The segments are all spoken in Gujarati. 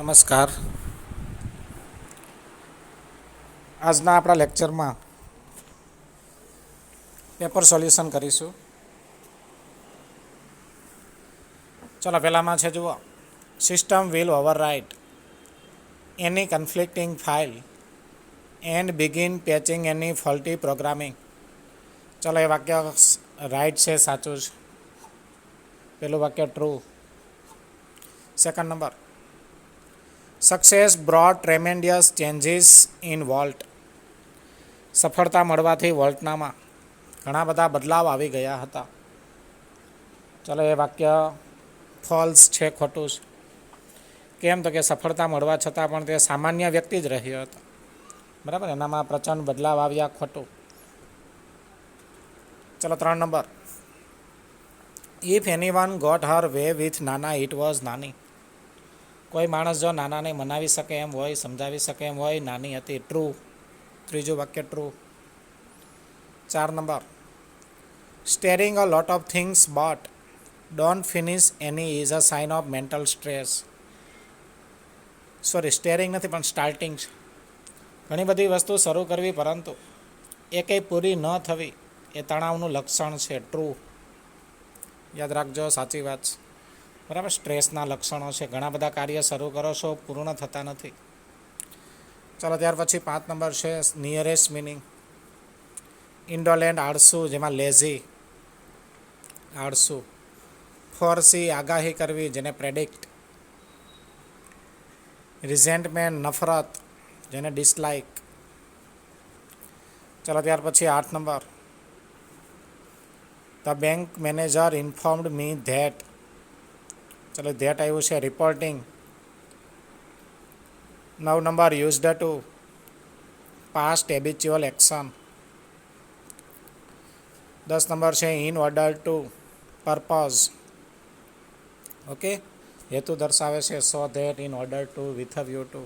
નમસ્કાર. આજના આપણા લેક્ચરમાં પેપર સોલ્યુશન કરીશું. ચાલો પહેલામાં છે જુઓ, system will overwrite any conflicting file and begin patching any faulty programming. ચાલો એ વાક્ય રાઇટ છે, સાચું છે. પેલું વાક્ય true. Second number, success brought tremendous changes in Walt. સફળતા મળવાથી વોલ્ટનામાં ઘણા બધા બદલાવ આવી ગયા હતા. ચાલો એ વાક્ય ફોલ્સ છે, ખોટું છે. કેમ તો કે સફળતા મળવા છતાં પણ તે સામાન્ય વ્યક્તિ જ રહ્યો હતો. બરાબર, એનામાં પ્રચંડ બદલાવ આવ્યા, ખોટું. ચલો 3 number, if anyone got her way with Nana it was Nani. કોઈ માણસ જો નાનાને મનાવી શકે એમ હોય, સમજાવી શકે એમ હોય, નાની હતી. ટ્રુ. ત્રીજું વાક્ય true. 4 number, staring a lot of things but don't finish any is a sign of mental stress. Sorry, staring નથી પણ સ્ટાર્ટિંગ છે. ઘણી બધી વસ્તુ શરૂ કરવી પરંતુ એ કંઈ પૂરી ન થવી એ તણાવનું લક્ષણ છે. ટ્રુ. યાદ રાખજો, સાચી વાત છે. બરાબર, સ્ટ્રેસના લક્ષણો છે. ઘણા બધા કાર્ય શરૂ કરો છો, પૂર્ણ થતા નથી. ચાલો ત્યાર પછી 5 નંબર છે નિયરેસ્ટ મિનિંગ. ઇન્ડોલેન્ટ આળસુ, જેમાં લેઝી આળસુ. ફોરસી આગાહી કરવી, જેને પ્રેડિક્ટ. રિઝેન્ટમેન્ટ નફરત, જેને ડિસલાઇક. ચાલો ત્યાર પછી 8 number, the bank manager informed me that. ચાલો ધેટ આવ્યું છે, reporting. 9 number, used to, past habitual action. 10 number છે in order to, purpose. Okay, હેતુ દર્શાવે છે. So that, in order to, with a view to.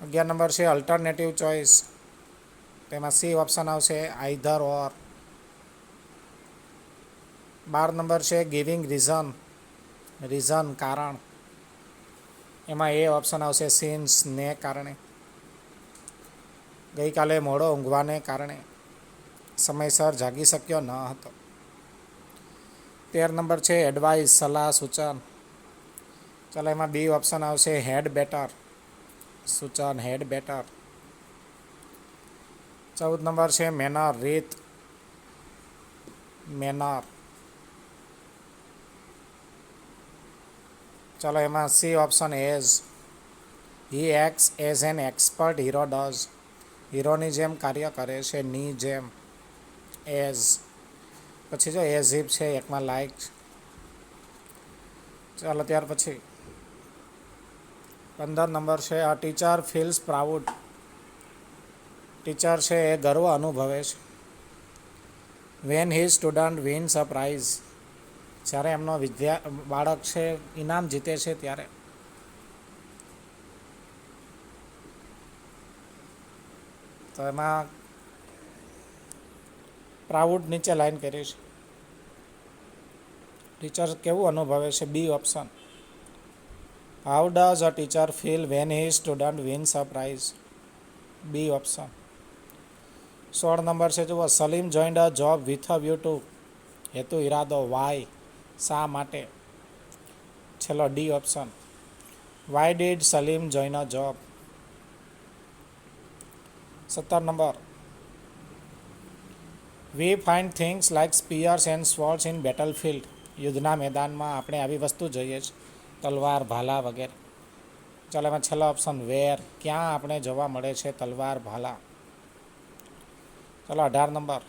11 number છે અલ્ટરનેટિવ ચોઇસ. તેમાં સી ઓપ્શન આવશે, આઈધર ઓર. 12 નંબર છે ગિવિંગ રીઝન. રીઝન, કારણ. એમાં એ ઓપ્શન આવશે, સિન્સ, ને કારણે. ગઈકાલે મોડો ઊંઘવાને કારણે સમયસર જાગી શક્યો ન હતો. 13 નંબર છે એડવાઇસ, સલાહ, સૂચન. ચાલો એમાં બી ઓપ્શન આવશે, હેડ બેટર. સૂચન, હેડ બેટર. 14 નંબર છે મેનર, રીત. મેનર. ચાલો એમાં C option, as. He acts as an expert hero does. હીરોની જેમ કાર્ય કરે છે, ની જેમ. એઝ. પછી જો એઝ ઇફ છે, એકમાં લાઈક. ચાલો ત્યાર પછી 15 નંબર છે a teacher feels proud. Teacher છે એ ગર્વ અનુભવે છે. When he student wins a prize. જ્યારે એમનો બાળક છે ઇનામ જીતે છે ત્યારે. તો એમાં પ્રાઉડ નીચે લાઈન કરી છે. ટીચર કેવું અનુભવે છે, B option. How does a teacher feel when he student wins a prize. B option. 16 number છે જુઓ, Salim joined a job with a view to. હેતુ, ઈરાદો, વાય, શા માટે. છેલ્લો D option. Why did Salim join a job. 17 number, we find things like spears and swords in battlefield. યુદ્ધના મેદાનમાં આપણે આવી વસ્તુ જોઈએ છે, તલવાર, ભાલા વગેરે. ચાલો એમાં છેલ્લો ઓપ્શન, વેર. ક્યાં આપણે જોવા મળે છે તલવાર, ભાલા. ચાલો 18 number,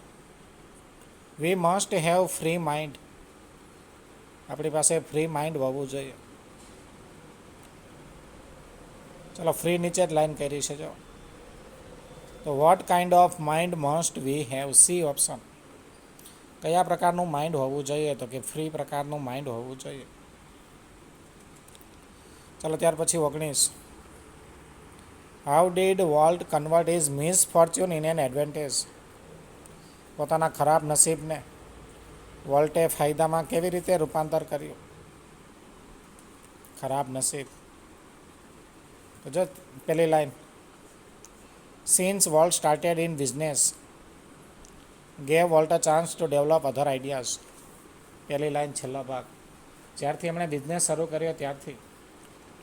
we must have free mind. આપણી પાસે ફ્રી માઇન્ડ હોવું જોઈએ. ચાલો ફ્રી નીચે જ લાઈન કરી છે જો. તો what kind of mind must we have. C option. કયા પ્રકારનું માઇન્ડ હોવું જોઈએ, તો કે ફ્રી પ્રકારનું માઇન્ડ હોવું જોઈએ. ચાલો ત્યાર પછી 19, how did Walt convert his misfortune in an advantage. પોતાના ખરાબ નસીબને વોલ્ટે ફાયદામાં કેવી રીતે રૂપાંતર કર્યું. ખરાબ નસીબ. તો જો પહેલી line, since volt started in business gave volt a chance to develop other ideas. પહેલી લાઈન છેલ્લો ભાગ, જ્યારથી એમણે બિઝનેસ શરૂ કર્યો ત્યારથી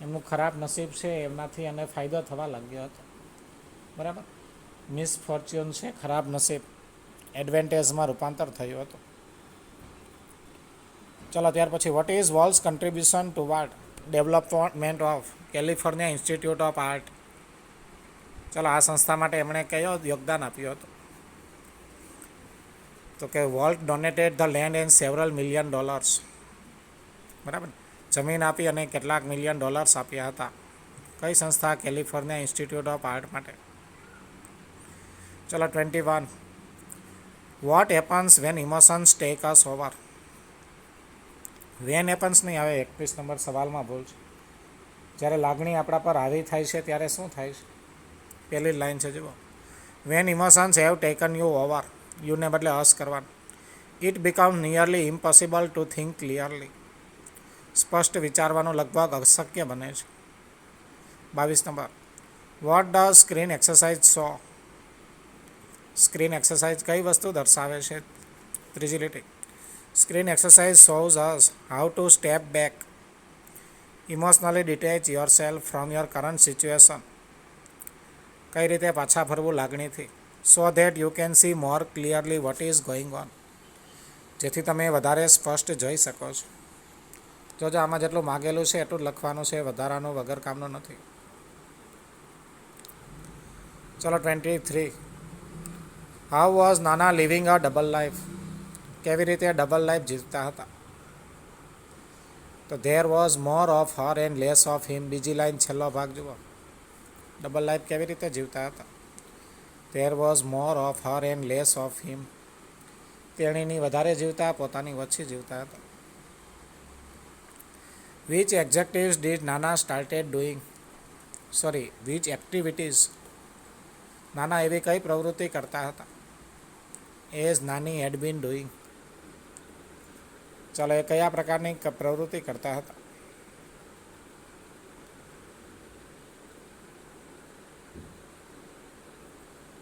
એમનું ખરાબ નસીબ છે એમનાથી એને ફાયદો થવા લાગ્યો હતો. બરાબર, મિસફોર્ચ્યુન છે ખરાબ નસીબ, એડવાન્ટેજમાં રૂપાંતર થયું હતું. ચલો ત્યાર પછી, what is Walt's contribution to what development of California Institute of Art. ચલો આ સંસ્થા માટે એમણે કયો યોગદાન આપ્યું હતું? તો કે volt donated the land and several $million. બરાબર, જમીન આપી અને કેટલાક $million આપ્યા હતા. કઈ સંસ્થા? કેલિફોર્નિયા ઇન્સ્ટિટ્યૂટ ઓફ આર્ટ માટે. ચલો 21, what happens when emotions take us over. When happens નહીં આવે, 21 નંબર સવાલમાં ભૂલ છે. જ્યારે લાગણી આપણા પર હાવી થાય છે ત્યારે શું થાય છે? પહેલી જ લાઈન છે જુઓ, when emotions have taken you over. યુને બદલે અસ કરવાનું. It become nearly impossible to think clearly. સ્પષ્ટ વિચારવાનું લગભગ અશક્ય બને છે. 22 number, what does screen exercise show. Screen exercise કઈ વસ્તુ દર્શાવે છે? ત્રીજી લીટી, screen exercise shows us how to step back emotionally detach yourself from your current situation. કઈ રીતે પાછા ફરવું લાગણીથી? So that you can see more clearly what is going on. જેથી તમે વધારે સ્પષ્ટ જોઈ શકો છો. જોજો આમાં જેટલું માગેલું છે એટલું જ લખવાનું છે, વધારાનું વગર કામનું નથી. ચલો 23, how was Nana living a double life. કેવી રીતે ડબલ લાઈફ જીવતા હતા? તો there was more of her and less of him. બીજી લાઈન છેલ્લો ભાગ જુઓ, ડબલ લાઈફ કેવી રીતે જીવતા હતા? There was more of her and less of him. તેણીની વધારે જીવતા, પોતાની ઓછી જીવતા હતા. Which executives did Nana started doing. Which activities. Nana એવી કઈ પ્રવૃત્તિ કરતા હતા? એઝ નાની હેડ બીન ડુઈંગ. ચાલો એ કયા પ્રકારની પ્રવૃત્તિ કરતા હતા?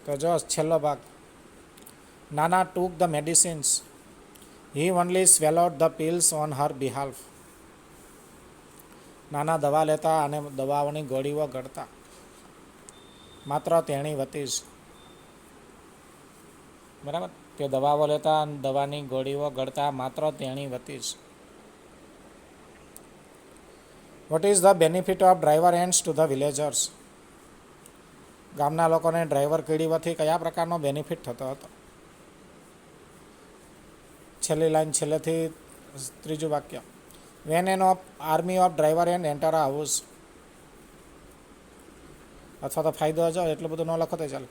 તો જો છેલ્લો ભાગ, nana took the medicines he only swallowed the pills on her બિહાલ્ફ. નાના દવા લેતા અને દવાઓની ગોળીઓ ગળતા, માત્ર તેણી વતી જ. બરાબર, તે દવાઓ લેતા અને દવાની ગોળીઓ ગળતા માત્ર તેણી વતી જ. What is the benefit of driver hands to the villagers. ગામના લોકોને ડ્રાઈવર કીડીઓથી કયા પ્રકારનો બેનિફિટ થતો હતો? છેલ્લી લાઈન છેલ્લેથી ત્રીજું વાક્ય, when an army of driver and enter a house. અથવા તો ફાયદો જો એટલું બધું ન લખો તો ચાલે.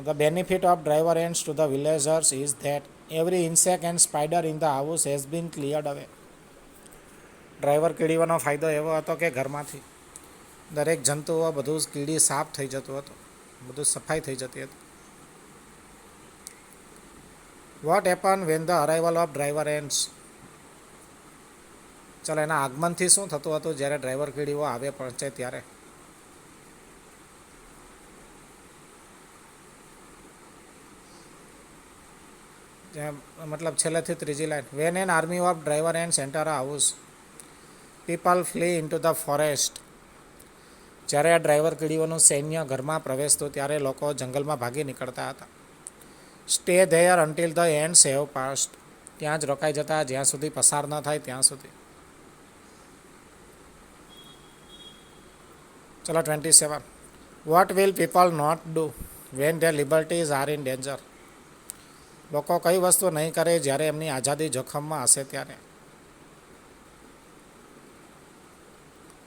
The benefit of driver hands to the villagers is that every insect and spider in the house has been cleared અવે. ડ્રાઈવર કીડીઓનો ફાયદો એવો હતો કે ઘરમાંથી દરેક જંતુઓ બધું કીડી સાફ થઈ જતું હતું, બધું સફાઈ થઈ જતી હતી. What happen when the arrival of driver ends. ચાલો એના આગમનથી શું થતું હતું જ્યારે ડ્રાઈવર કીડીઓ આવે પહોંચે ત્યારે? મતલબ છેલ્લેથી ત્રીજી line, when an army of driver and enter a house people flee in to the forest. જ્યારે આ ડ્રાઈવર કીડીઓનું સૈન્ય ઘરમાં પ્રવેશતું ત્યારે લોકો જંગલમાં ભાગી નીકળતા હતા. Stay their until the ends have passed. ત્યાં જ રોકાઈ જતા જ્યાં સુધી પસાર ન થાય ત્યાં સુધી. ચલો 27, what will people not do when their liberties are in danger. લોકો કઈ વસ્તુ નહીં કરે જ્યારે એમની આઝાદી જોખમમાં હશે ત્યારે?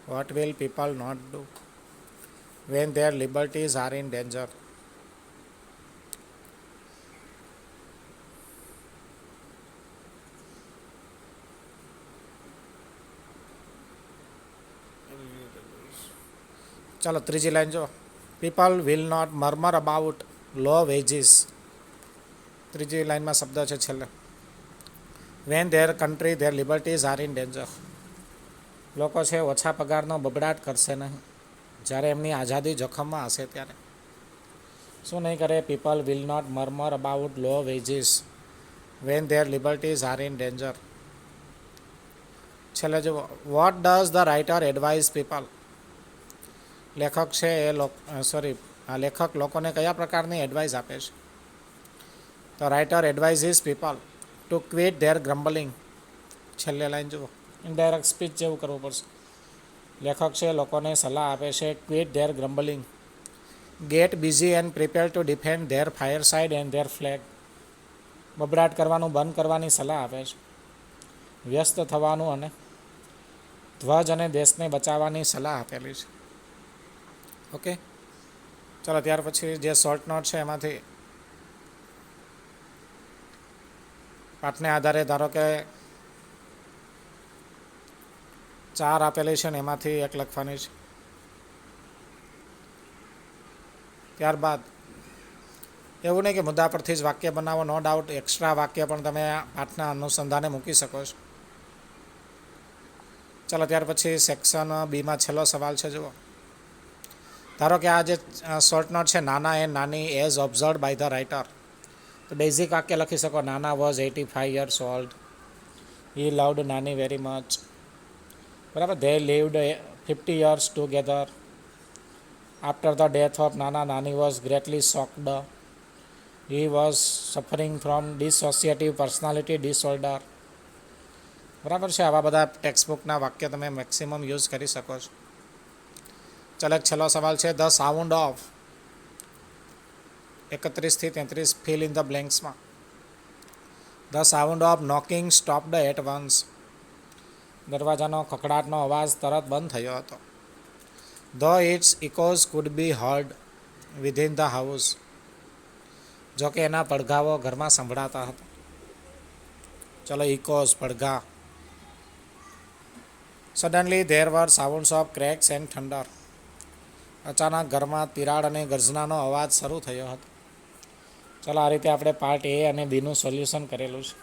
What will people not do when their liberties are in danger. ચાલો ત્રીજી લાઈન જો, people will not murmur about low wages. ત્રીજી લાઈનમાં શબ્દ છે છેલ્લે, when their country their liberties are in danger. લોકો છે ઓછા પગારનો બબડાટ કરશે નહીં. જ્યારે એમની આઝાદી જોખમમાં હશે ત્યારે. શું નહીં કરે? People will not murmur about low wages when their liberties are in danger. છેલ્લે જુઓ, what does the writer advise people. લેખક છે એ લેખક લોકોને કયા પ્રકારની એડવાઇસ આપે છે? તો writer advises people to quit their grumbling. છેલ્લે લાઈન જુઓ, ઇનડાયરેક્ટ સ્પીચ જેવું કરવું પડશે. લેખક છે લોકોને સલાહ આપે છે quit their grumbling, get busy and prepare to defend their fireside and their flag. બબડાટ કરવાનું બંધ કરવાની સલાહ આપે છે. વ્યસ્ત થવાનું અને ધ્વજ અને દેશને બચાવવાની સલાહ આપેલી છે. ઓકે, ચાલો ત્યાર પછી જે શોર્ટ નોટ છે એમાંથી પાઠને આધારે ધારો કે 4 આપેલી છે ને એમાંથી એક લખવાની છે. ત્યારબાદ એવું નહીં કે મુદ્દા પરથી જ વાક્ય બનાવો, નો ડાઉટ એક્સ્ટ્રા વાક્ય પણ તમે પાઠના અનુસંધાને મૂકી શકો છો. ચાલો ત્યાર પછી સેક્શન બીમાં છેલ્લો સવાલ છે. જુઓ, ધારો કે આ જે શોર્ટ નોટ છે, Nana and Nani as observed by the writer. તો બેઝિક વાક્ય લખી શકો. Nana was 85 years old. He loved Nani very much. બરાબર. They lived 50 years together. After the death of Nana, Nani was greatly shocked. He was suffering from dissociative personality disorder. બરાબર છે. આવા બધા ટેક્સ્ટબુકના વાક્ય તમે મેક્સિમમ યુઝ કરી શકો છો. ચાલો એક છેલ્લો સવાલ છે. ધ સાઉન્ડ ઓફ 31 થી 33 ફિલ ઇન ધ બ્લેન્ક્સમાં. The sound of knocking stopped at once. દરવાજાનો ખખડાટનો અવાજ તરત બંધ થયો હતો. Though its echoes could be heard within the house. જો કે એના પડઘાઓ ઘરમાં સંભળાતા હતા. ચલો, ઇકોઝ પડઘા. Suddenly there were sounds of cracks and thunder. અચાનક ઘરમાં તિરાડ અને ગર્જનાનો અવાજ શરૂ થયો હતો. ચલો, આ રીતે આપણે પાર્ટ એ અને બીનું સોલ્યુશન કરેલું છે.